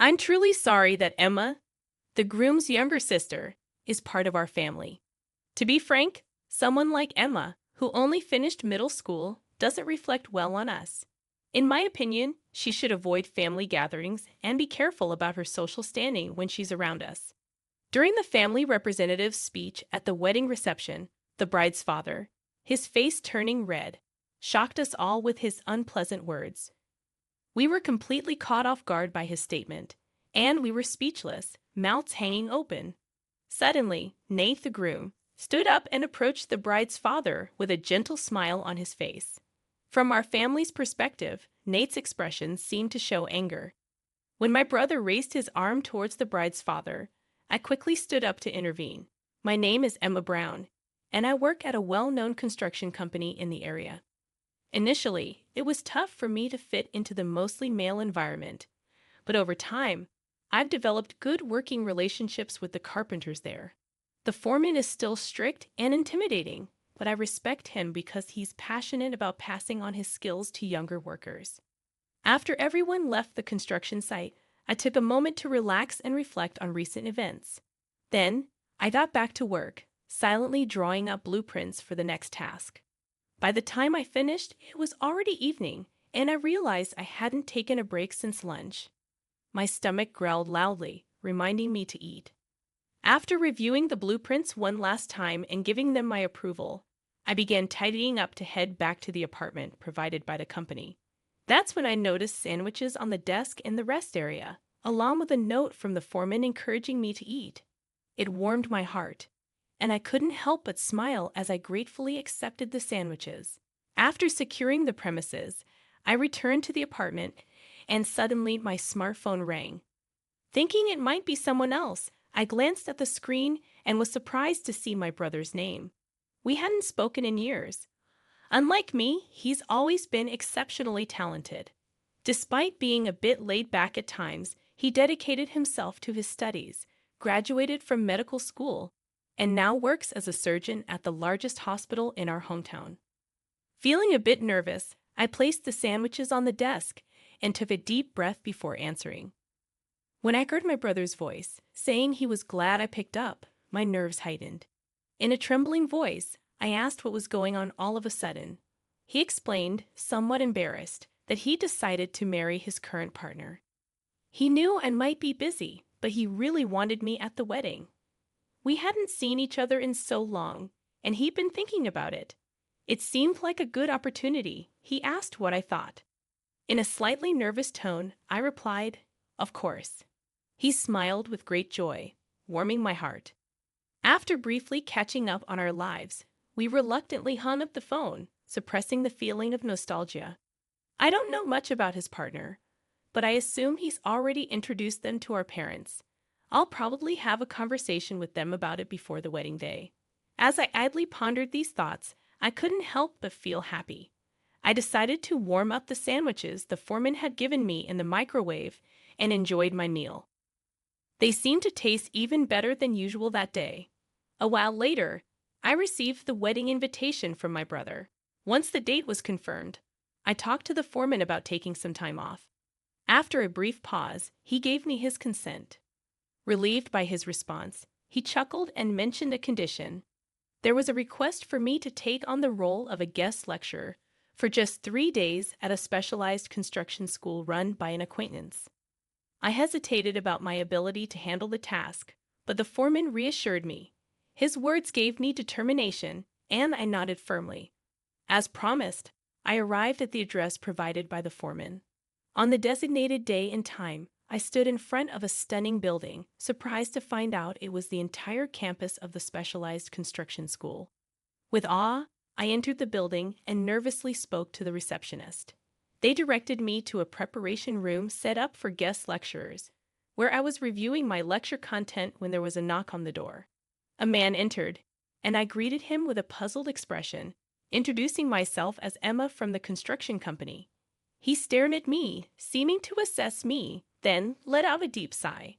I'm truly sorry that Emma, the groom's younger sister, is part of our family. To be frank, someone like Emma, who only finished middle school, doesn't reflect well on us. In my opinion, she should avoid family gatherings and be careful about her social standing when she's around us. During the family representative's speech at the wedding reception, the bride's father, his face turning red, shocked us all with his unpleasant words. We were completely caught off guard by his statement, and we were speechless, mouths hanging open. Suddenly, Nate the groom stood up and approached the bride's father with a gentle smile on his face. From our family's perspective, Nate's expression seemed to show anger. When my brother raised his arm towards the bride's father, I quickly stood up to intervene. My name is Emma Brown, and I work at a well-known construction company in the area. Initially, it was tough for me to fit into the mostly male environment, but over time, I've developed good working relationships with the carpenters there. The foreman is still strict and intimidating, but I respect him because he's passionate about passing on his skills to younger workers. After everyone left the construction site, I took a moment to relax and reflect on recent events. Then, I got back to work, silently drawing up blueprints for the next task. By the time I finished, it was already evening, and I realized I hadn't taken a break since lunch. My stomach growled loudly, reminding me to eat. After reviewing the blueprints one last time and giving them my approval, I began tidying up to head back to the apartment provided by the company. That's when I noticed sandwiches on the desk in the rest area, along with a note from the foreman encouraging me to eat. It warmed my heart, and I couldn't help but smile as I gratefully accepted the sandwiches. After securing the premises, I returned to the apartment, and suddenly my smartphone rang. Thinking it might be someone else, I glanced at the screen and was surprised to see my brother's name. We hadn't spoken in years. Unlike me, he's always been exceptionally talented. Despite being a bit laid back at times, he dedicated himself to his studies, graduated from medical school, and now works as a surgeon at the largest hospital in our hometown. Feeling a bit nervous, I placed the sandwiches on the desk and took a deep breath before answering. When I heard my brother's voice, saying he was glad I picked up, my nerves heightened. In a trembling voice, I asked what was going on all of a sudden. He explained, somewhat embarrassed, that he decided to marry his current partner. He knew I might be busy, but he really wanted me at the wedding. We hadn't seen each other in so long, and he'd been thinking about it. It seemed like a good opportunity. He asked what I thought. In a slightly nervous tone, I replied, "Of course." He smiled with great joy, warming my heart. After briefly catching up on our lives, we reluctantly hung up the phone, suppressing the feeling of nostalgia. I don't know much about his partner, but I assume he's already introduced them to our parents. I'll probably have a conversation with them about it before the wedding day. As I idly pondered these thoughts, I couldn't help but feel happy. I decided to warm up the sandwiches the foreman had given me in the microwave and enjoyed my meal. They seemed to taste even better than usual that day. A while later, I received the wedding invitation from my brother. Once the date was confirmed, I talked to the foreman about taking some time off. After a brief pause, he gave me his consent. Relieved by his response, he chuckled and mentioned a condition. There was a request for me to take on the role of a guest lecturer for just 3 days at a specialized construction school run by an acquaintance. I hesitated about my ability to handle the task, but the foreman reassured me. His words gave me determination, and I nodded firmly. As promised, I arrived at the address provided by the foreman. On the designated day and time, I stood in front of a stunning building, surprised to find out it was the entire campus of the specialized construction school. With awe, I entered the building and nervously spoke to the receptionist. They directed me to a preparation room set up for guest lecturers, where I was reviewing my lecture content when there was a knock on the door. A man entered, and I greeted him with a puzzled expression, introducing myself as Emma from the construction company. He stared at me, seeming to assess me, then let out a deep sigh.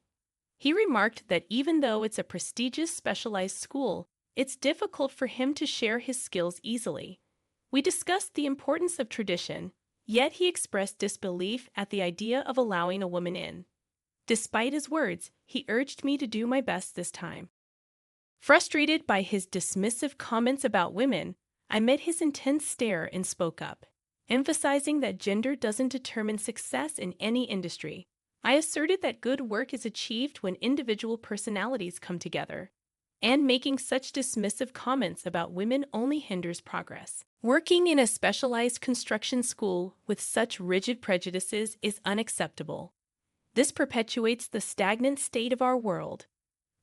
He remarked that even though it's a prestigious specialized school, it's difficult for him to share his skills easily. We discussed the importance of tradition, yet he expressed disbelief at the idea of allowing a woman in. Despite his words, he urged me to do my best this time. Frustrated by his dismissive comments about women, I met his intense stare and spoke up, emphasizing that gender doesn't determine success in any industry. I asserted that good work is achieved when individual personalities come together, and making such dismissive comments about women only hinders progress. Working in a specialized construction school with such rigid prejudices is unacceptable. This perpetuates the stagnant state of our world.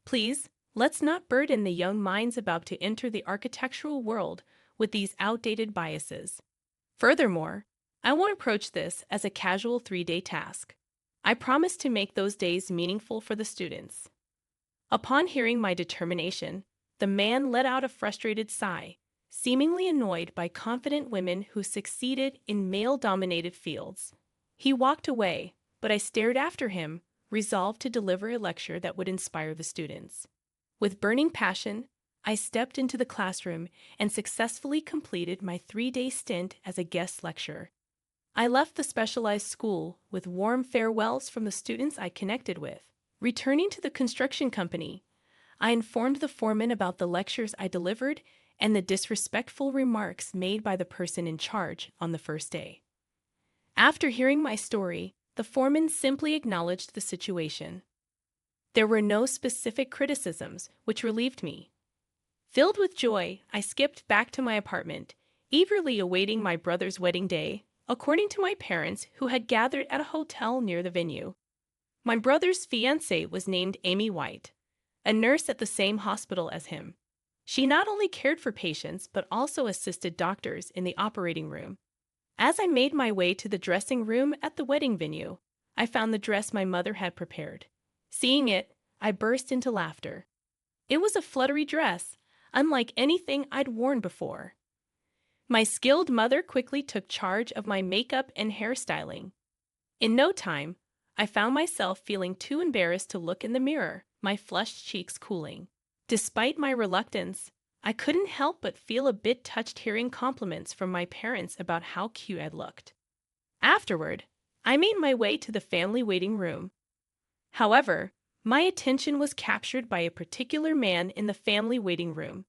Please, let's not burden the young minds about to enter the architectural world with these outdated biases. Furthermore, I won't approach this as a casual 3-day task. I promise to make those days meaningful for the students. Upon hearing my determination, the man let out a frustrated sigh, seemingly annoyed by confident women who succeeded in male-dominated fields. He walked away, but I stared after him, resolved to deliver a lecture that would inspire the students. With burning passion, I stepped into the classroom and successfully completed my 3-day stint as a guest lecturer. I left the specialized school with warm farewells from the students I connected with. Returning to the construction company, I informed the foreman about the lectures I delivered and the disrespectful remarks made by the person in charge on the first day. After hearing my story, the foreman simply acknowledged the situation. There were no specific criticisms, which relieved me. Filled with joy, I skipped back to my apartment, eagerly awaiting my brother's wedding day, according to my parents who had gathered at a hotel near the venue. My brother's fiancée was named Amy White, a nurse at the same hospital as him. She not only cared for patients but also assisted doctors in the operating room. As I made my way to the dressing room at the wedding venue, I found the dress my mother had prepared. Seeing it, I burst into laughter. It was a fluttery dress, unlike anything I'd worn before. My skilled mother quickly took charge of my makeup and hairstyling. In no time, I found myself feeling too embarrassed to look in the mirror, my flushed cheeks cooling. Despite my reluctance, I couldn't help but feel a bit touched hearing compliments from my parents about how cute I looked. Afterward, I made my way to the family waiting room. However, my attention was captured by a particular man in the family waiting room.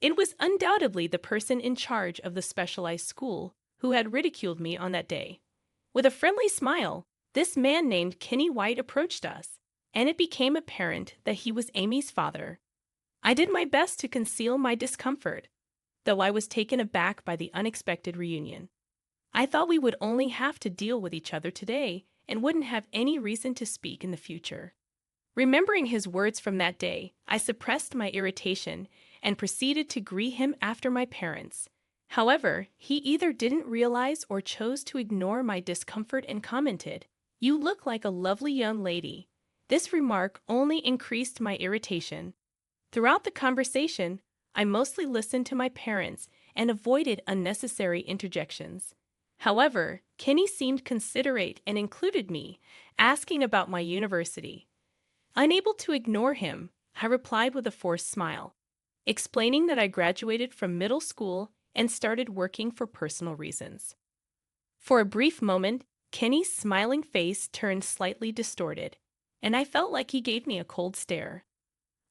It was undoubtedly the person in charge of the specialized school who had ridiculed me on that day. With a friendly smile, this man named Kenny White approached us, and it became apparent that he was Amy's father. I did my best to conceal my discomfort, though I was taken aback by the unexpected reunion. I thought we would only have to deal with each other today and wouldn't have any reason to speak in the future. Remembering his words from that day, I suppressed my irritation and proceeded to greet him after my parents. However, he either didn't realize or chose to ignore my discomfort and commented, "You look like a lovely young lady." This remark only increased my irritation. Throughout the conversation, I mostly listened to my parents and avoided unnecessary interjections. However, Kenny seemed considerate and included me, asking about my university. Unable to ignore him, I replied with a forced smile, explaining that I graduated from middle school and started working for personal reasons. For a brief moment, Kenny's smiling face turned slightly distorted, and I felt like he gave me a cold stare.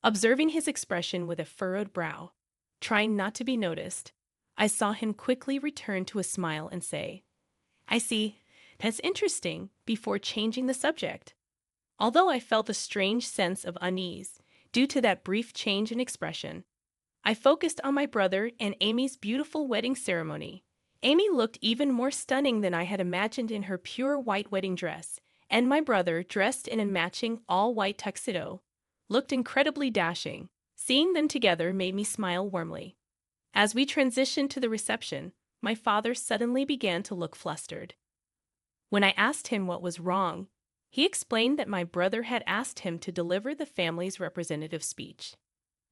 Observing his expression with a furrowed brow, trying not to be noticed, I saw him quickly return to a smile and say, "I see, that's interesting," before changing the subject. Although I felt a strange sense of unease due to that brief change in expression, I focused on my brother and Amy's beautiful wedding ceremony. Amy looked even more stunning than I had imagined in her pure white wedding dress, and my brother, dressed in a matching all-white tuxedo, looked incredibly dashing. Seeing them together made me smile warmly. As we transitioned to the reception, my father suddenly began to look flustered. When I asked him what was wrong, he explained that my brother had asked him to deliver the family's representative speech.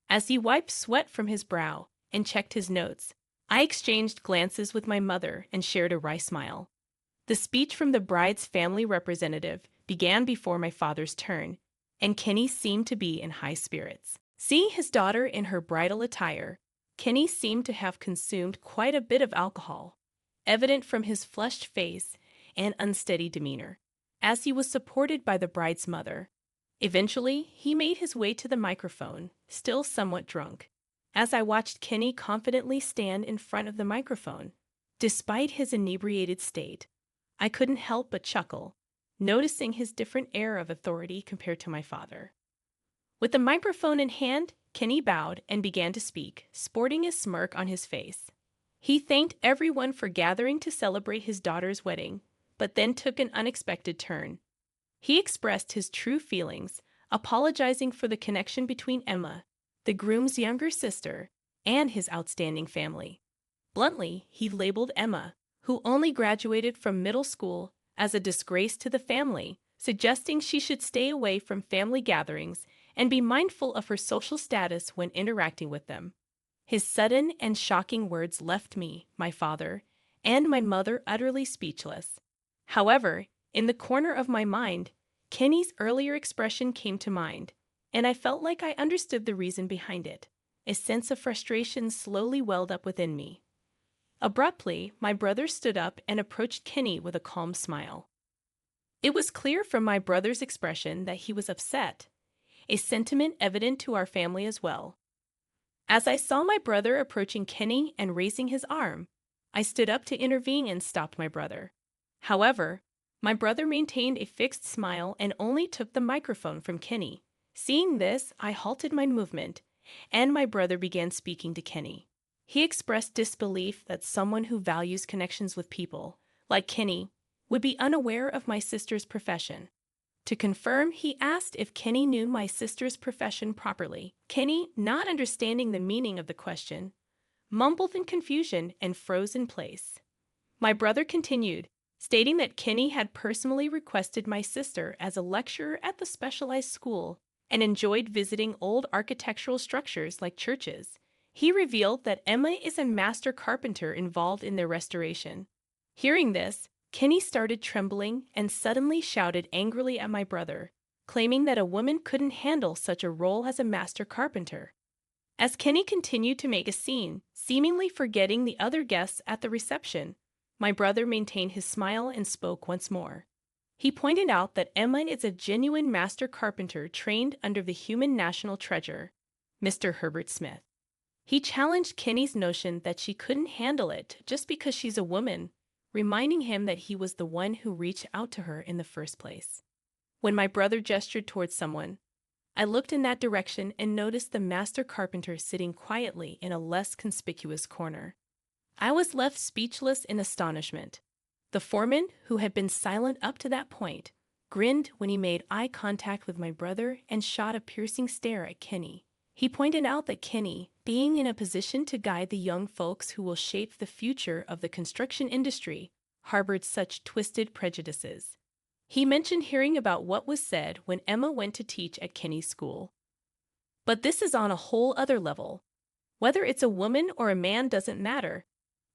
As he wiped sweat from his brow and checked his notes, I exchanged glances with my mother and shared a wry smile. The speech from the bride's family representative began before my father's turn, and Kenny seemed to be in high spirits. Seeing his daughter in her bridal attire, Kenny seemed to have consumed quite a bit of alcohol, evident from his flushed face and unsteady demeanor. as he was supported by the bride's mother. Eventually, he made his way to the microphone, still somewhat drunk. As I watched Kenny confidently stand in front of the microphone, despite his inebriated state, I couldn't help but chuckle, noticing his different air of authority compared to my father. With the microphone in hand, Kenny bowed and began to speak, sporting a smirk on his face. He thanked everyone for gathering to celebrate his daughter's wedding, but then took an unexpected turn. He expressed his true feelings, apologizing for the connection between Emma, the groom's younger sister, and his outstanding family. Bluntly, he labeled Emma, who only graduated from middle school, as a disgrace to the family, suggesting she should stay away from family gatherings and be mindful of her social status when interacting with them. His sudden and shocking words left me, my father, and my mother utterly speechless. However, in the corner of my mind, Kenny's earlier expression came to mind, and I felt like I understood the reason behind it. A sense of frustration slowly welled up within me. Abruptly, my brother stood up and approached Kenny with a calm smile. It was clear from my brother's expression that he was upset, a sentiment evident to our family as well. As I saw my brother approaching Kenny and raising his arm, I stood up to intervene and stopped my brother. However, my brother maintained a fixed smile and only took the microphone from Kenny. Seeing this, I halted my movement, and my brother began speaking to Kenny. He expressed disbelief that someone who values connections with people, like Kenny, would be unaware of my sister's profession. To confirm, he asked if Kenny knew my sister's profession properly. Kenny, not understanding the meaning of the question, mumbled in confusion and froze in place. My brother continued, stating that Kenny had personally requested my sister as a lecturer at the specialized school and enjoyed visiting old architectural structures like churches. He revealed that Emma is a master carpenter involved in their restoration. Hearing this, Kenny started trembling and suddenly shouted angrily at my brother, claiming that a woman couldn't handle such a role as a master carpenter. As Kenny continued to make a scene, seemingly forgetting the other guests at the reception, my brother maintained his smile and spoke once more. He pointed out that Emma is a genuine master carpenter trained under the human national treasure, Mr. Herbert Smith. He challenged Kenny's notion that she couldn't handle it just because she's a woman, reminding him that he was the one who reached out to her in the first place. When my brother gestured towards someone, I looked in that direction and noticed the master carpenter sitting quietly in a less conspicuous corner. I was left speechless in astonishment. The foreman, who had been silent up to that point, grinned when he made eye contact with my brother and shot a piercing stare at Kenny. He pointed out that Kenny, being in a position to guide the young folks who will shape the future of the construction industry, harbored such twisted prejudices. He mentioned hearing about what was said when Emma went to teach at Kenny's school. But this is on a whole other level. Whether it's a woman or a man doesn't matter.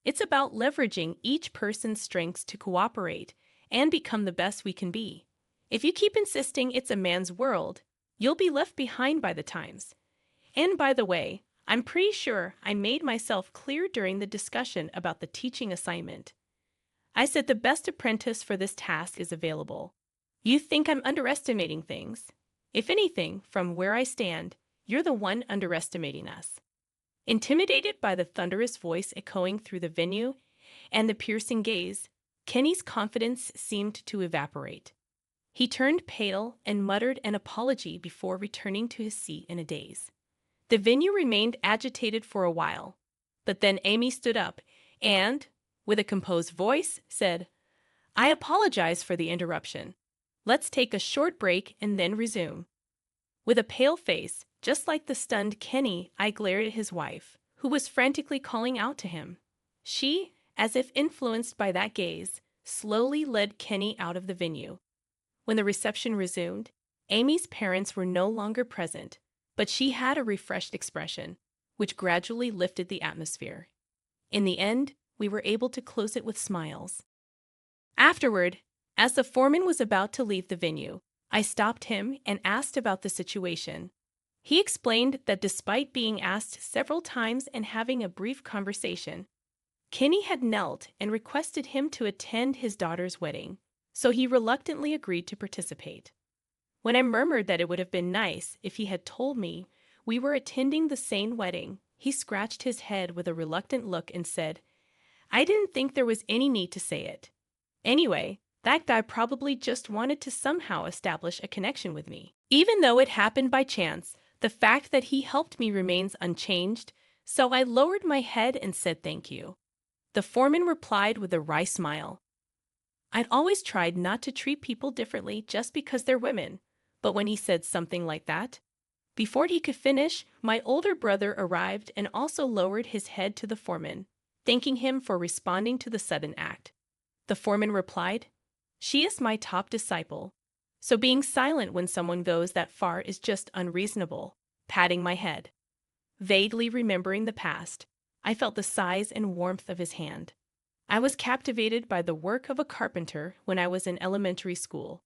It's about leveraging each person's strengths to cooperate and become the best we can be. If you keep insisting it's a man's world, you'll be left behind by the times. And by the way, I'm pretty sure I made myself clear during the discussion about the teaching assignment. I said the best apprentice for this task is available. You think I'm underestimating things. If anything, from where I stand, you're the one underestimating us. Intimidated by the thunderous voice echoing through the venue and the piercing gaze, Kenny's confidence seemed to evaporate. He turned pale and muttered an apology before returning to his seat in a daze. The venue remained agitated for a while, but then Amy stood up and, with a composed voice, said, "I apologize for the interruption. Let's take a short break and then resume." With a pale face, just like the stunned Kenny, I glared at his wife, who was frantically calling out to him. She, as if influenced by that gaze, slowly led Kenny out of the venue. When the reception resumed, Amy's parents were no longer present, but she had a refreshed expression, which gradually lifted the atmosphere. In the end, we were able to close it with smiles. Afterward, as the foreman was about to leave the venue, I stopped him and asked about the situation. He explained that despite being asked several times and having a brief conversation, Kenny had knelt and requested him to attend his daughter's wedding. so he reluctantly agreed to participate. When I murmured that it would have been nice if he had told me we were attending the same wedding, he scratched his head with a reluctant look and said, "I didn't think there was any need to say it. Anyway, that guy probably just wanted to somehow establish a connection with me." Even though it happened by chance, the fact that he helped me remains unchanged, so I lowered my head and said thank you. The foreman replied with a wry smile. I'd always tried not to treat people differently just because they're women, but when he said something like that, before he could finish, my older brother arrived and also lowered his head to the foreman, thanking him for responding to the sudden act. The foreman replied, "She is my top disciple, so being silent when someone goes that far is just unreasonable," patting my head. Vaguely remembering the past, I felt the size and warmth of his hand. I was captivated by the work of a carpenter when I was in elementary school.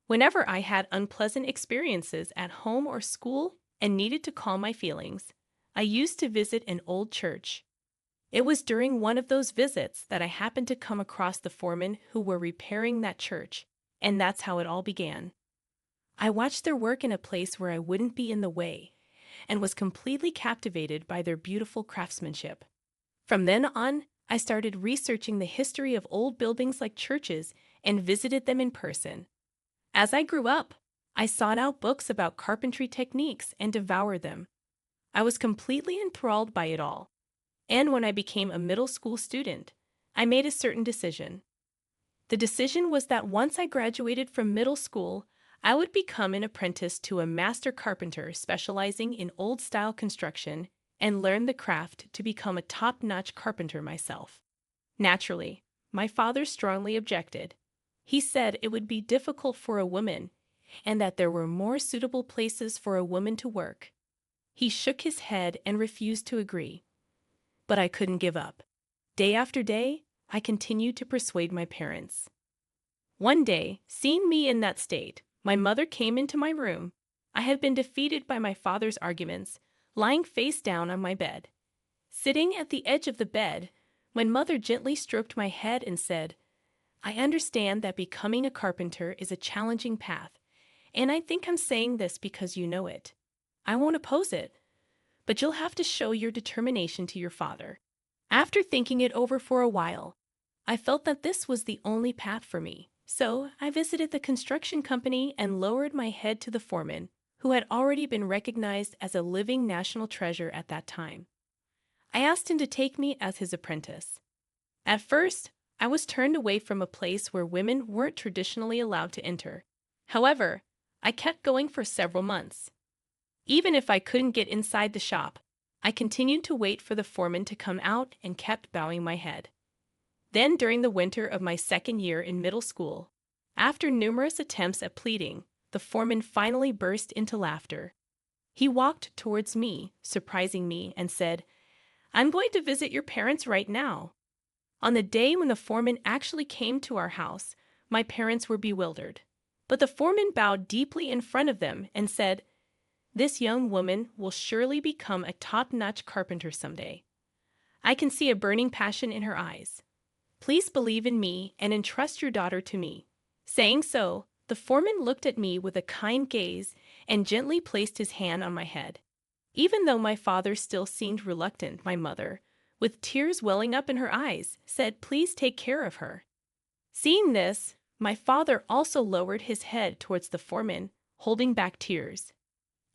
Whenever I had unpleasant experiences at home or school and needed to calm my feelings, I used to visit an old church. It was during one of those visits that I happened to come across the foremen who were repairing that church, and that's how it all began. I watched their work in a place where I wouldn't be in the way, and was completely captivated by their beautiful craftsmanship. From then on, I started researching the history of old buildings like churches and visited them in person. As I grew up, I sought out books about carpentry techniques and devoured them. I was completely enthralled by it all. And when I became a middle school student, I made a certain decision. The decision was that once I graduated from middle school, I would become an apprentice to a master carpenter specializing in old-style construction and learn the craft to become a top-notch carpenter myself. Naturally, my father strongly objected. He said it would be difficult for a woman and that there were more suitable places for a woman to work. He shook his head and refused to agree. But I couldn't give up. Day after day, I continued to persuade my parents. One day, seeing me in that state, my mother came into my room. I had been defeated by my father's arguments, lying face down on my bed. Sitting at the edge of the bed, my mother gently stroked my head and said, "I understand that becoming a carpenter is a challenging path, and I think I'm saying this because you know it. I won't oppose it, but you'll have to show your determination to your father." After thinking it over for a while, I felt that this was the only path for me, so I visited the construction company and lowered my head to the foreman, who had already been recognized as a living national treasure at that time. I asked him to take me as his apprentice. At first, I was turned away from a place where women weren't traditionally allowed to enter. However, I kept going for several months. Even if I couldn't get inside the shop, I continued to wait for the foreman to come out and kept bowing my head. Then, during the winter of my second year in middle school, after numerous attempts at pleading, the foreman finally burst into laughter. He walked towards me, surprising me, and said, "I'm going to visit your parents right now." On the day when the foreman actually came to our house, my parents were bewildered. But the foreman bowed deeply in front of them and said, "This young woman will surely become a top-notch carpenter someday. I can see a burning passion in her eyes. Please believe in me and entrust your daughter to me." Saying so, the foreman looked at me with a kind gaze and gently placed his hand on my head. Even though my father still seemed reluctant, my mother, with tears welling up in her eyes, said, "Please take care of her." Seeing this, my father also lowered his head towards the foreman, holding back tears.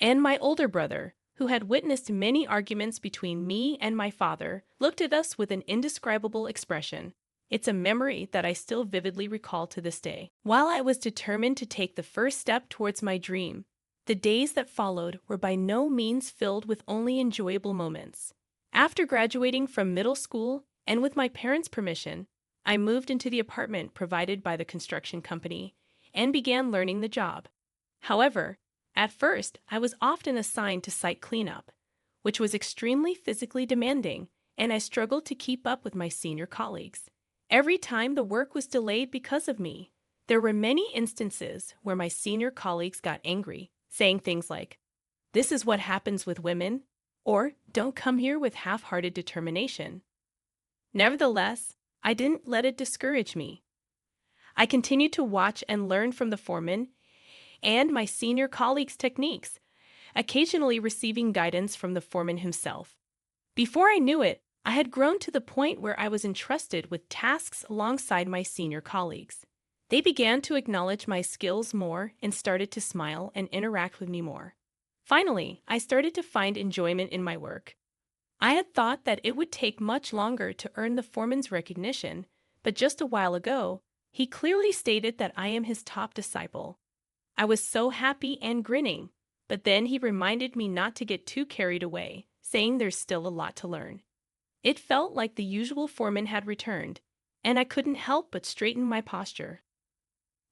And my older brother, who had witnessed many arguments between me and my father, looked at us with an indescribable expression. It's a memory that I still vividly recall to this day. While I was determined to take the first step towards my dream, the days that followed were by no means filled with only enjoyable moments. After graduating from middle school, and with my parents' permission, I moved into the apartment provided by the construction company and began learning the job. However, at first, I was often assigned to site cleanup, which was extremely physically demanding, and I struggled to keep up with my senior colleagues. Every time the work was delayed because of me, there were many instances where my senior colleagues got angry, saying things like, "This is what happens with women," or "Don't come here with half-hearted determination." Nevertheless, I didn't let it discourage me. I continued to watch and learn from the foreman and my senior colleagues' techniques, occasionally receiving guidance from the foreman himself. Before I knew it, I had grown to the point where I was entrusted with tasks alongside my senior colleagues. They began to acknowledge my skills more and started to smile and interact with me more. Finally, I started to find enjoyment in my work. I had thought that it would take much longer to earn the foreman's recognition, but just a while ago, he clearly stated that I am his top disciple. I was so happy and grinning, but then he reminded me not to get too carried away, saying there's still a lot to learn. It felt like the usual foreman had returned, and I couldn't help but straighten my posture.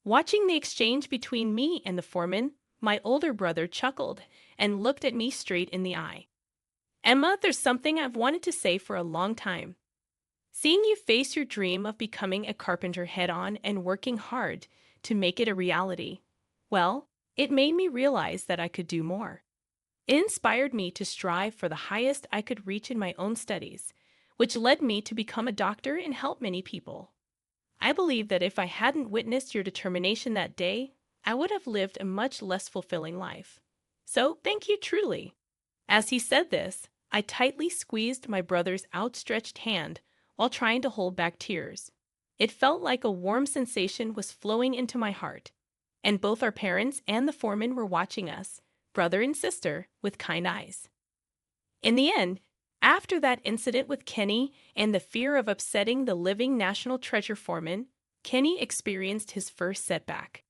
Watching the exchange between me and the foreman, my older brother chuckled and looked at me straight in the eye. Emma, there's something I've wanted to say for a long time. Seeing you face your dream of becoming a carpenter head-on and working hard to make it a reality, well, it made me realize that I could do more. It inspired me to strive for the highest I could reach in my own studies, which led me to become a doctor and help many people. I believe that if I hadn't witnessed your determination that day, I would have lived a much less fulfilling life. So, thank you truly. As he said this, I tightly squeezed my brother's outstretched hand while trying to hold back tears. It felt like a warm sensation was flowing into my heart, and both our parents and the foreman were watching us, brother and sister, with kind eyes. In the end, after that incident with Kenny and the fear of upsetting the living National Treasure foreman, Kenny experienced his first setback.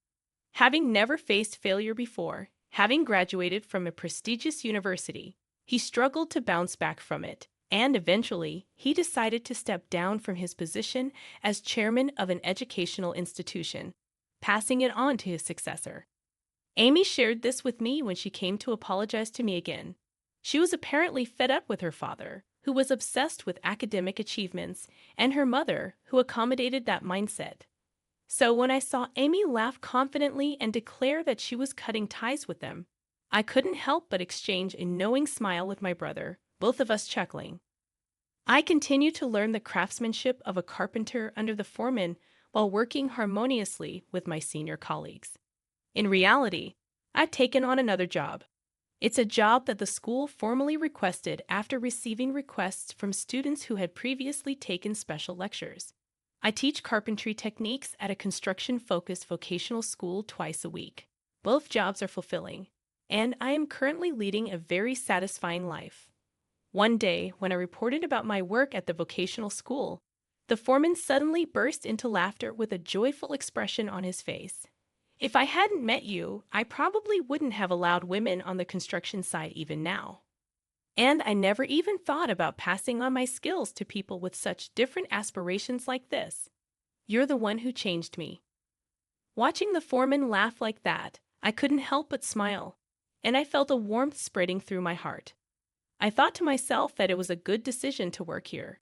Having never faced failure before, having graduated from a prestigious university, he struggled to bounce back from it, and eventually, he decided to step down from his position as chairman of an educational institution, passing it on to his successor. Amy shared this with me when she came to apologize to me again. She was apparently fed up with her father, who was obsessed with academic achievements, and her mother, who accommodated that mindset. So when I saw Amy laugh confidently and declare that she was cutting ties with them, I couldn't help but exchange a knowing smile with my brother, both of us chuckling. I continued to learn the craftsmanship of a carpenter under the foreman while working harmoniously with my senior colleagues. In reality, I've taken on another job. It's a job that the school formally requested after receiving requests from students who had previously taken special lectures. I teach carpentry techniques at a construction-focused vocational school twice a week. Both jobs are fulfilling, and I am currently leading a very satisfying life. One day, when I reported about my work at the vocational school, the foreman suddenly burst into laughter with a joyful expression on his face. If I hadn't met you, I probably wouldn't have allowed women on the construction side even now. And I never even thought about passing on my skills to people with such different aspirations like this. You're the one who changed me. Watching the foreman laugh like that, I couldn't help but smile, and I felt a warmth spreading through my heart. I thought to myself that it was a good decision to work here.